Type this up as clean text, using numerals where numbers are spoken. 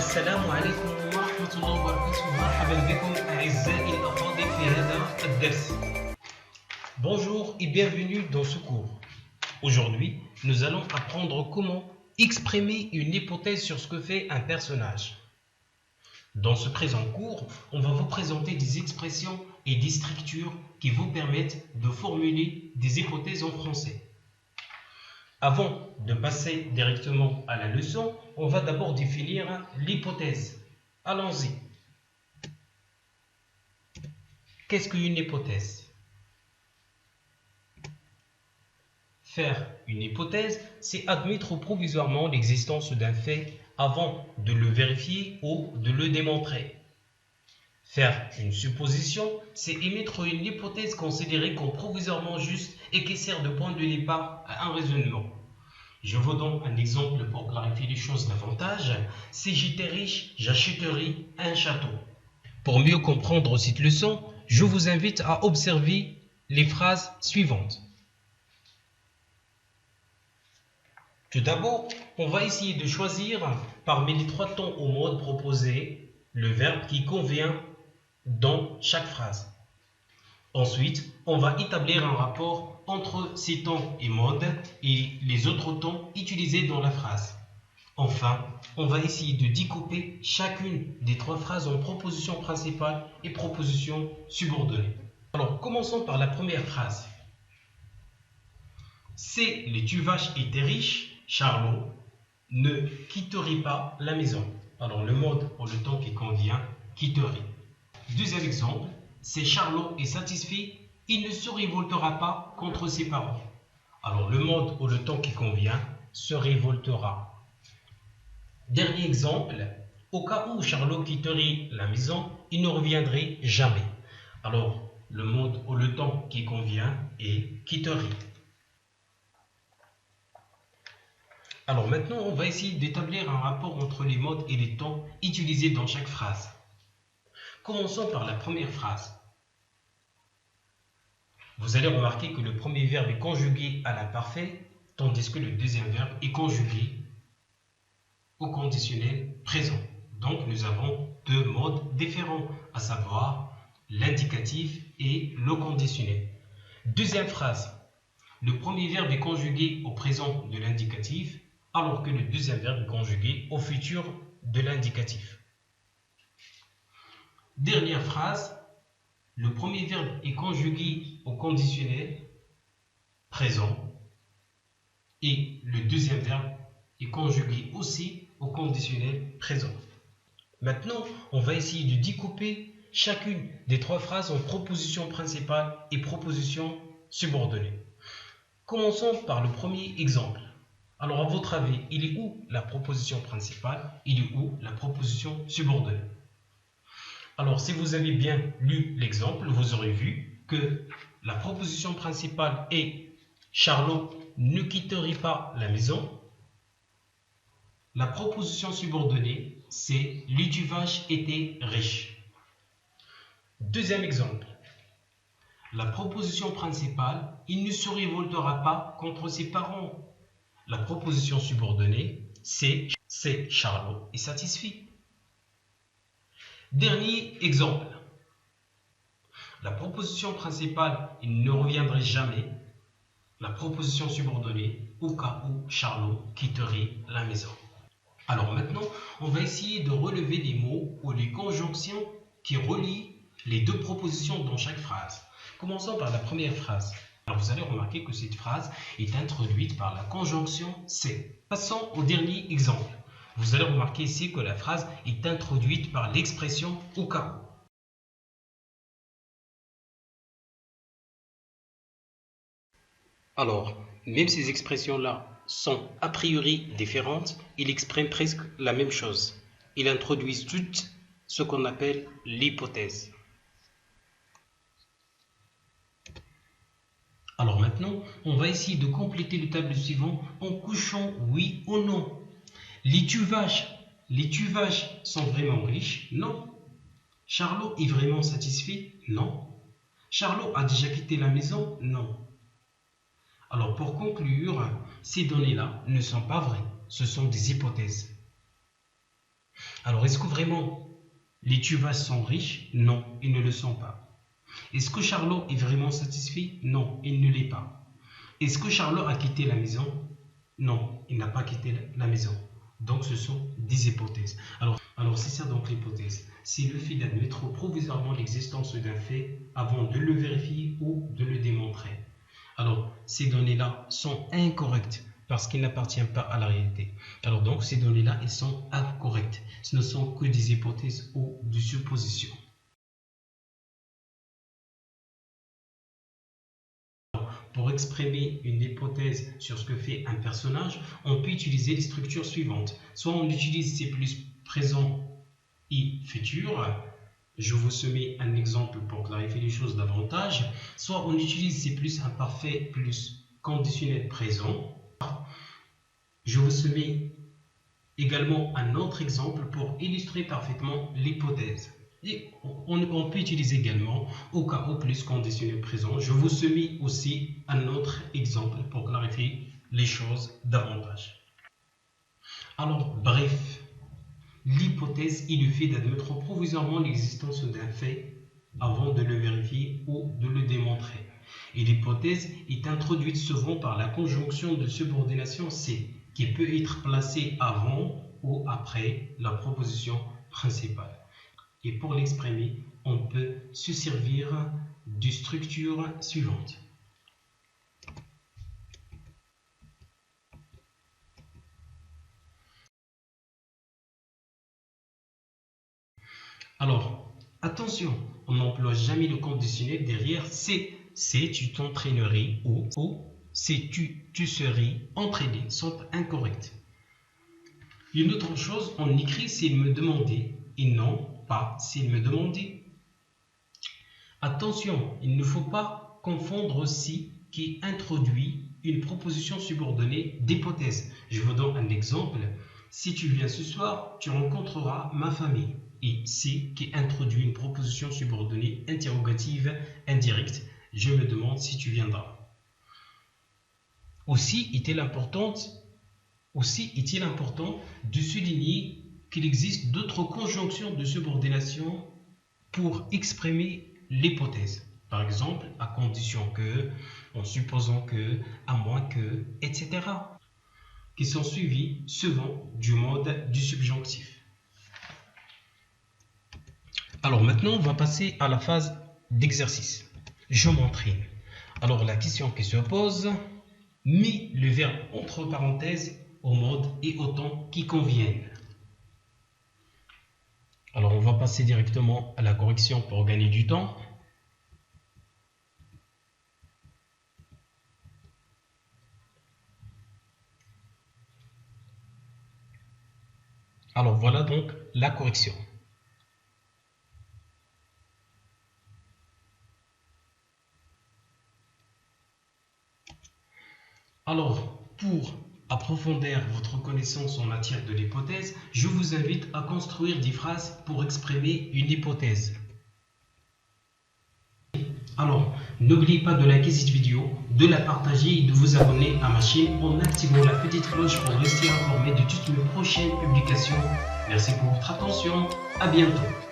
السلام عليكم ورحمة الله وبركاته. مرحبا بكم أعزائي الأفاضل في هذا الدرس. Bonjour et bienvenue dans ce cours. Aujourd'hui, nous allons apprendre comment exprimer une hypothèse sur ce que fait un personnage. Dans ce présent cours, on va vous présenter des expressions et des structures qui vous permettent de formuler des hypothèses en français. Avant de passer directement à la leçon, on va d'abord définir l'hypothèse. Allons-y. Qu'est-ce qu'une hypothèse? Faire une hypothèse, c'est admettre provisoirement l'existence d'un fait avant de le vérifier ou de le démontrer. Faire une supposition, c'est émettre une hypothèse considérée comme provisoirement juste et qui sert de point de départ à un raisonnement. Je vous donne un exemple pour clarifier les choses davantage. Si j'étais riche, j'achèterais un château. Pour mieux comprendre cette leçon, je vous invite à observer les phrases suivantes. Tout d'abord, on va essayer de choisir parmi les trois temps ou modes proposés le verbe qui convient dans chaque phrase. Ensuite, on va établir un rapport entre ces temps et modes et les autres temps utilisés dans la phrase. Enfin, on va essayer de découper chacune des trois phrases en propositions principales et propositions subordonnées. Alors, commençons par la première phrase. Si les tu vaches étaient riches, Charlot ne quitterait pas la maison. Alors, le mode ou le temps qui convient, quitterait. Deuxième exemple, si Charlot est satisfait, il ne se révoltera pas contre ses parents. Alors, le mode ou le temps qui convient, se révoltera. Dernier exemple, au cas où Charlot quitterait la maison, il ne reviendrait jamais. Alors, le mode ou le temps qui convient est quitterait. Alors maintenant, on va essayer d'établir un rapport entre les modes et les temps utilisés dans chaque phrase. Commençons par la première phrase. Vous allez remarquer que le premier verbe est conjugué à l'imparfait, tandis que le deuxième verbe est conjugué au conditionnel présent. Donc nous avons deux modes différents, à savoir l'indicatif et le conditionnel. Deuxième phrase. Le premier verbe est conjugué au présent de l'indicatif, alors que le deuxième verbe est conjugué au futur de l'indicatif. Dernière phrase. Le premier verbe est conjugué au conditionnel présent et le deuxième verbe est conjugué aussi au conditionnel présent. Maintenant, on va essayer de découper chacune des trois phrases en propositions principales et propositions subordonnées. Commençons par le premier exemple. Alors, à votre avis, il est où la proposition principale? Il est où la proposition subordonnée? Alors, si vous avez bien lu l'exemple, vous aurez vu que la proposition principale est Charlot ne quitterait pas la maison. La proposition subordonnée, c'est les tu vaches étaient riches. Deuxième exemple. La proposition principale, il ne se révoltera pas contre ses parents. La proposition subordonnée, c'est Charlot est satisfait. Dernier exemple. La proposition principale, il ne reviendrait jamais. La proposition subordonnée, au cas où Charlot quitterait la maison. Alors maintenant, on va essayer de relever les mots ou les conjonctions qui relient les deux propositions dans chaque phrase. Commençons par la première phrase. Alors vous allez remarquer que cette phrase est introduite par la conjonction c'est. Passons au dernier exemple. Vous allez remarquer ici que la phrase est introduite par l'expression au cas où. Alors, même ces expressions-là sont a priori différentes, ils expriment presque la même chose. Ils introduisent toutes ce qu'on appelle l'hypothèse. Alors maintenant, on va essayer de compléter le tableau suivant en couchant oui ou non. Les tu vaches sont vraiment riches? Non. Charlot est vraiment satisfait? Non. Charlot a déjà quitté la maison? Non. Alors pour conclure, ces données-là ne sont pas vraies, ce sont des hypothèses. Alors, est-ce que vraiment les Tuvas sont riches? Non, ils ne le sont pas. Est-ce que Charlot est vraiment satisfait? Non, il ne l'est pas. Est-ce que Charlot a quitté la maison? Non, il n'a pas quitté la maison. Donc, ce sont des hypothèses. Alors c'est ça donc l'hypothèse. C'est le fait d'admettre provisoirement l'existence d'un fait avant de le vérifier ou de le démontrer. Alors, ces données-là sont incorrectes parce qu'ils n'appartiennent pas à la réalité. Alors donc, ces données-là, elles sont incorrectes. Ce ne sont que des hypothèses ou des suppositions. Pour exprimer une hypothèse sur ce que fait un personnage, on peut utiliser les structures suivantes. Soit on utilise C++ présent et futur. Je vous soumets un exemple pour clarifier les choses davantage. Soit on utilise C++ imparfait plus conditionnel présent. Je vous soumets également un autre exemple pour illustrer parfaitement l'hypothèse. Et on peut utiliser également au cas où plus conditionnel présent. Je vous soumets aussi un autre exemple pour clarifier les choses davantage. Alors, bref, l'hypothèse est le fait d'admettre provisoirement l'existence d'un fait avant de le vérifier ou de le démontrer. Et l'hypothèse est introduite souvent par la conjonction de subordination C, qui peut être placée avant ou après la proposition principale. Et pour l'exprimer, on peut se servir de structure suivante. Alors, attention, on n'emploie jamais le conditionnel derrière c'est tu t'entraînerais ou c'est tu serais entraîné sont incorrects. Une autre chose, on écrit s'il me demandait et non pas s'il me demandait. Attention, il ne faut pas confondre aussi qui introduit une proposition subordonnée d'hypothèse. Je vous donne un exemple. Si tu viens ce soir, tu rencontreras ma famille. Et si qui introduit une proposition subordonnée interrogative indirecte. Je me demande si tu viendras. Aussi est-il important de souligner qu'il existe d'autres conjonctions de subordination pour exprimer l'hypothèse. Par exemple, à condition que, en supposant que, à moins que, etc. qui sont suivies souvent du mode du subjonctif. Alors maintenant, on va passer à la phase d'exercice. Je m'entraîne. Alors la question qui se pose, mets le verbe entre parenthèses au mode et au temps qui conviennent. Alors on va passer directement à la correction pour gagner du temps. Alors voilà donc la correction. Alors, pour approfondir votre connaissance en matière de l'hypothèse, je vous invite à construire des phrases pour exprimer une hypothèse. Alors, n'oubliez pas de liker cette vidéo, de la partager et de vous abonner à ma chaîne en activant la petite cloche pour rester informé de toutes mes prochaines publications. Merci pour votre attention, à bientôt.